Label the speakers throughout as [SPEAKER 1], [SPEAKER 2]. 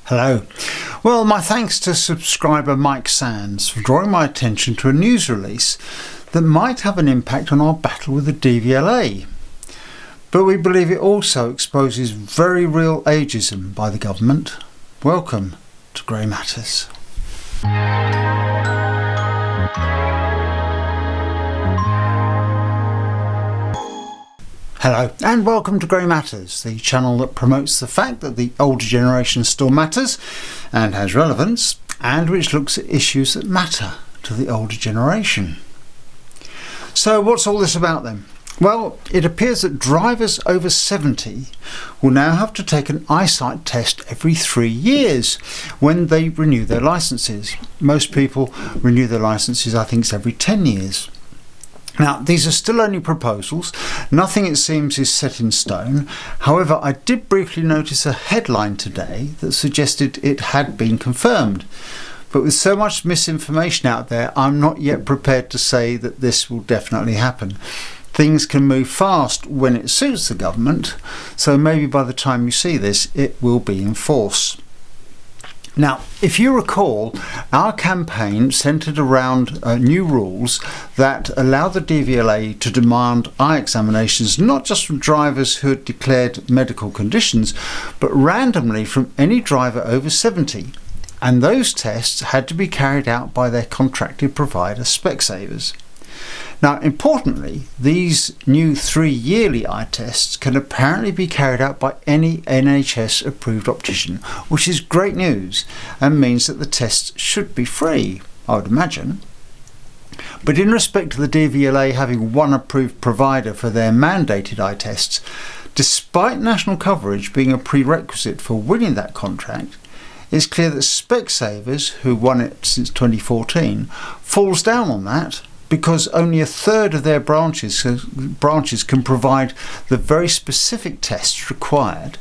[SPEAKER 1] Hello. Well, my thanks to subscriber Mike Sands for drawing my attention to a news release that might have an impact on our battle with the DVLA. But we believe it also exposes very real ageism by the government. Welcome to Grey Matters. Hello and welcome to Grey Matters, the channel that promotes the fact that the older generation still matters and has relevance, and which looks at issues that matter to the older generation. So what's all this about then? Well, it appears that drivers over 70 will now have to take an eyesight test every 3 years when they renew their licences. Most people renew their licences, I think, every 10 years. Now, these are still only proposals. Nothing, it seems, is set in stone. However, I did briefly notice a headline today that suggested it had been confirmed. But with so much misinformation out there, I'm not yet prepared to say that this will definitely happen. Things can move fast when it suits the government, so maybe by the time you see this, it will be in force. Now, if you recall, our campaign centred around new rules that allow the DVLA to demand eye examinations not just from drivers who had declared medical conditions, but randomly from any driver over 70. And those tests had to be carried out by their contracted provider, Specsavers. Now, importantly, these new 3-yearly eye tests can apparently be carried out by any NHS-approved optician, which is great news and means that the tests should be free, I would imagine. But in respect to the DVLA having one approved provider for their mandated eye tests, despite national coverage being a prerequisite for winning that contract, it's clear that Specsavers, who won it since 2014, falls down on that, because only a third of their branches can provide the very specific tests required.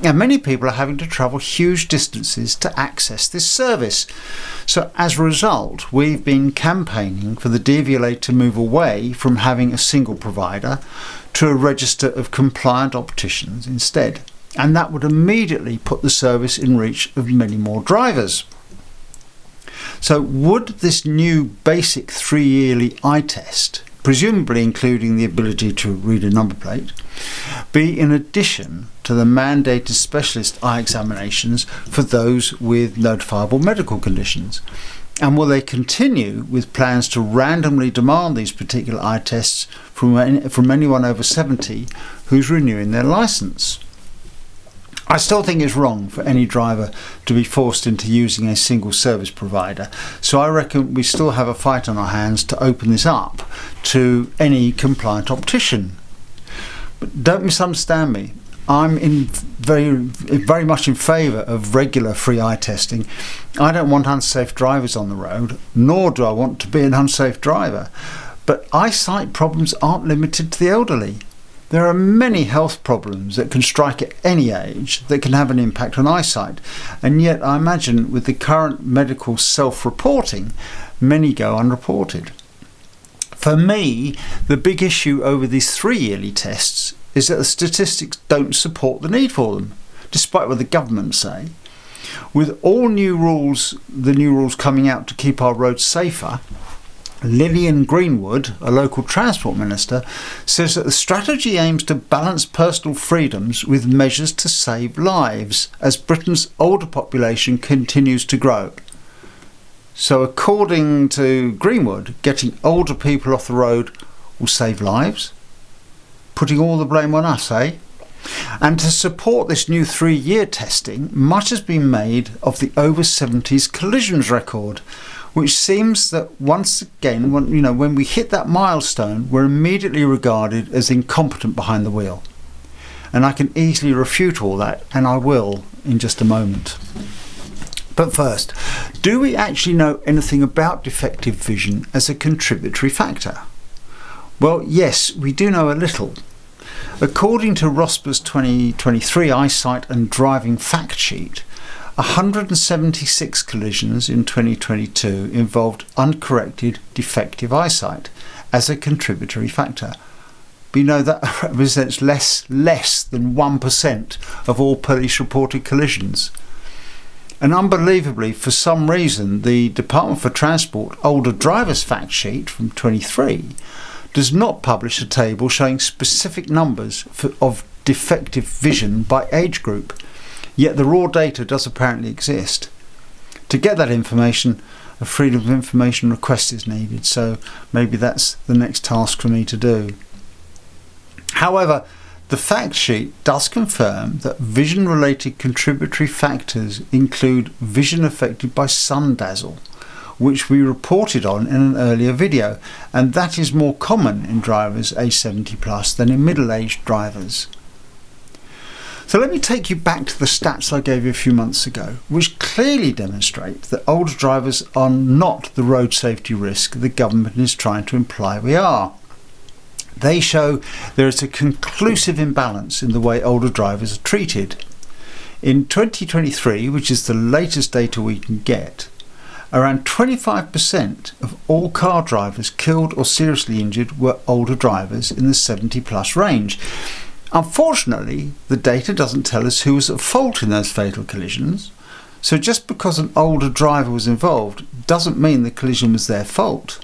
[SPEAKER 1] And many people are having to travel huge distances to access this service. So as a result, we've been campaigning for the DVLA to move away from having a single provider to a register of compliant opticians instead. And that would immediately put the service in reach of many more drivers. So would this new basic 3-yearly eye test, presumably including the ability to read a number plate, be in addition to the mandated specialist eye examinations for those with notifiable medical conditions? And will they continue with plans to randomly demand these particular eye tests from anyone over 70 who's renewing their licence? I still think it's wrong for any driver to be forced into using a single service provider, so I reckon we still have a fight on our hands to open this up to any compliant optician. But don't misunderstand me. I'm very much in favour of regular free eye testing. I don't want unsafe drivers on the road, nor do I want to be an unsafe driver. But eyesight problems aren't limited to the elderly. There are many health problems that can strike at any age that can have an impact on eyesight, and yet I imagine with the current medical self-reporting, many go unreported. For me, the big issue over these 3-yearly tests is that the statistics don't support the need for them, despite what the government say. With all the new rules coming out to keep our roads safer, Lillian Greenwood, a local transport minister, says that the strategy aims to balance personal freedoms with measures to save lives as Britain's older population continues to grow. So according to Greenwood, getting older people off the road will save lives? Putting all the blame on us, eh? And to support this new 3-year testing, much has been made of the over 70s collisions record, which seems that once again, when we hit that milestone, we're immediately regarded as incompetent behind the wheel. And I can easily refute all that, and I will in just a moment. But first, do we actually know anything about defective vision as a contributory factor? Well, yes, we do know a little. According to RoSPA's 2023 Eyesight and Driving Fact Sheet, 176 collisions in 2022 involved uncorrected defective eyesight as a contributory factor. But you know that represents less than 1% of all police reported collisions. And unbelievably, for some reason, the Department for Transport older drivers fact sheet from 23 does not publish a table showing specific numbers of defective vision by age group, yet the raw data does apparently exist. To get that information, a Freedom of Information request is needed, so maybe that's the next task for me to do. However, the fact sheet does confirm that vision-related contributory factors include vision affected by sun dazzle, which we reported on in an earlier video, and that is more common in drivers age 70 plus than in middle-aged drivers. So let me take you back to the stats I gave you a few months ago, which clearly demonstrate that older drivers are not the road safety risk the government is trying to imply we are. They show there is a conclusive imbalance in the way older drivers are treated. In 2023, which is the latest data we can get, around 25% of all car drivers killed or seriously injured were older drivers in the 70 plus range. Unfortunately, the data doesn't tell us who was at fault in those fatal collisions, so just because an older driver was involved doesn't mean the collision was their fault.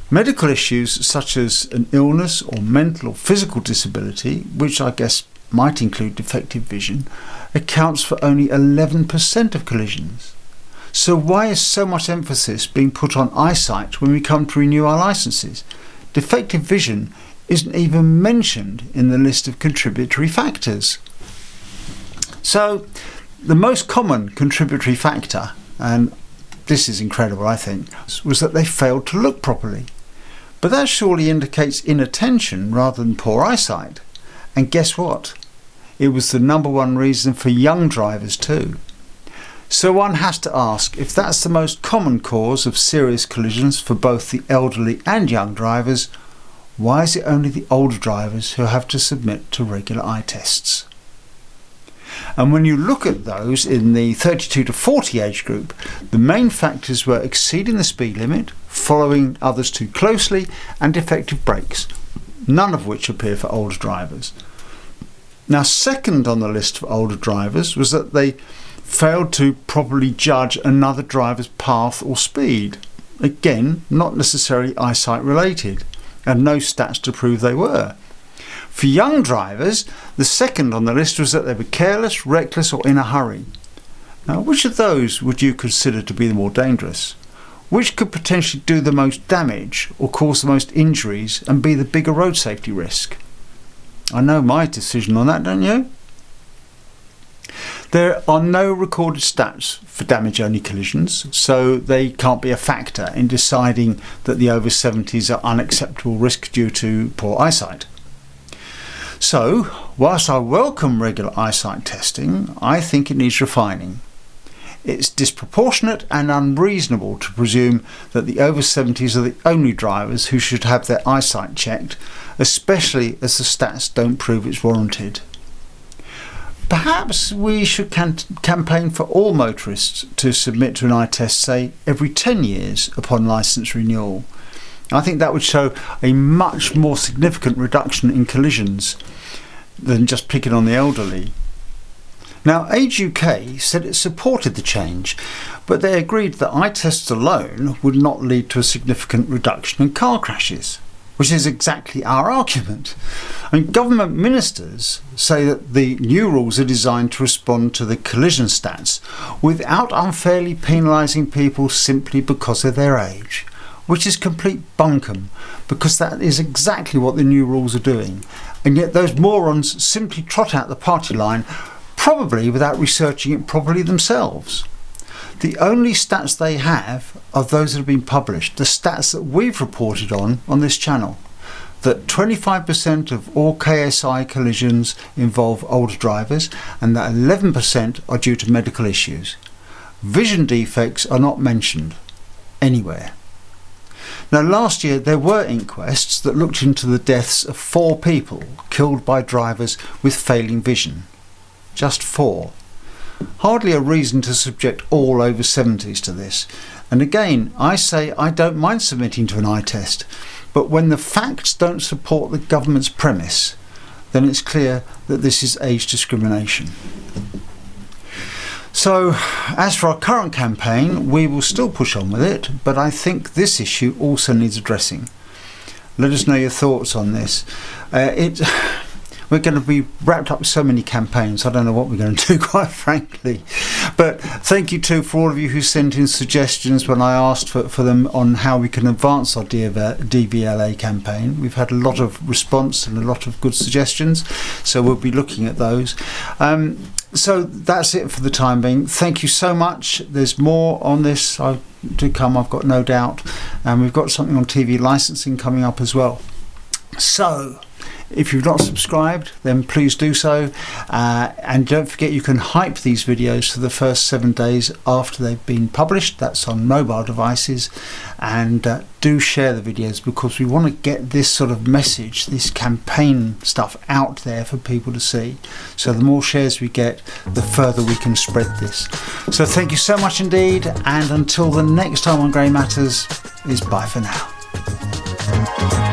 [SPEAKER 1] Medical issues such as an illness or mental or physical disability, which I guess might include defective vision, accounts for only 11% of collisions. So why is so much emphasis being put on eyesight when we come to renew our licences? Defective vision isn't even mentioned in the list of contributory factors. So the most common contributory factor, and this is incredible I think, was that they failed to look properly. But that surely indicates inattention rather than poor eyesight. And guess what? It was the number one reason for young drivers too. So one has to ask, if that's the most common cause of serious collisions for both the elderly and young drivers, why is it only the older drivers who have to submit to regular eye tests? And when you look at those in the 32 to 40 age group, the main factors were exceeding the speed limit, following others too closely, and defective brakes, none of which appear for older drivers. Now, second on the list for older drivers was that they failed to properly judge another driver's path or speed. Again, not necessarily eyesight related, and no stats to prove they were. For young drivers, the second on the list was that they were careless, reckless or in a hurry. Now, which of those would you consider to be the more dangerous? Which could potentially do the most damage or cause the most injuries and be the bigger road safety risk? I know my decision on that, don't you? There are no recorded stats for damage-only collisions, so they can't be a factor in deciding that the over 70s are unacceptable risk due to poor eyesight. So, whilst I welcome regular eyesight testing, I think it needs refining. It's disproportionate and unreasonable to presume that the over 70s are the only drivers who should have their eyesight checked, especially as the stats don't prove it's warranted. Perhaps we should campaign for all motorists to submit to an eye test, say, every 10 years upon licence renewal. I think that would show a much more significant reduction in collisions than just picking on the elderly. Now, Age UK said it supported the change, but they agreed that eye tests alone would not lead to a significant reduction in car crashes, which is exactly our argument. I mean, government ministers say that the new rules are designed to respond to the collision stats without unfairly penalising people simply because of their age, which is complete bunkum, because that is exactly what the new rules are doing. And yet those morons simply trot out the party line, probably without researching it properly themselves. The only stats they have are those that have been published, the stats that we've reported on this channel, that 25% of all KSI collisions involve older drivers and that 11% are due to medical issues. Vision defects are not mentioned anywhere. Now, last year there were inquests that looked into the deaths of 4 people killed by drivers with failing vision. Just 4. Hardly a reason to subject all over 70s to this. And again, I say I don't mind submitting to an eye test, but when the facts don't support the government's premise, then it's clear that this is age discrimination. So as for our current campaign, we will still push on with it, but I think this issue also needs addressing. Let us know your thoughts on this. We're going to be wrapped up with so many campaigns, I don't know what we're going to do, quite frankly. But thank you too for all of you who sent in suggestions when I asked for them on how we can advance our DVLA campaign. We've had a lot of response and a lot of good suggestions, so we'll be looking at those. So that's it for the time being. Thank you so much. There's more on this to come, I've got no doubt. And we've got something on TV licensing coming up as well. So if you've not subscribed, then please do so, and don't forget you can hype these videos for the first 7 days after they've been published. That's on mobile devices, and do share the videos, because we want to get this sort of message, this campaign stuff out there for people to see. So the more shares we get, the further we can spread this. So thank you so much indeed, and until the next time on Grey Matters, is bye for now.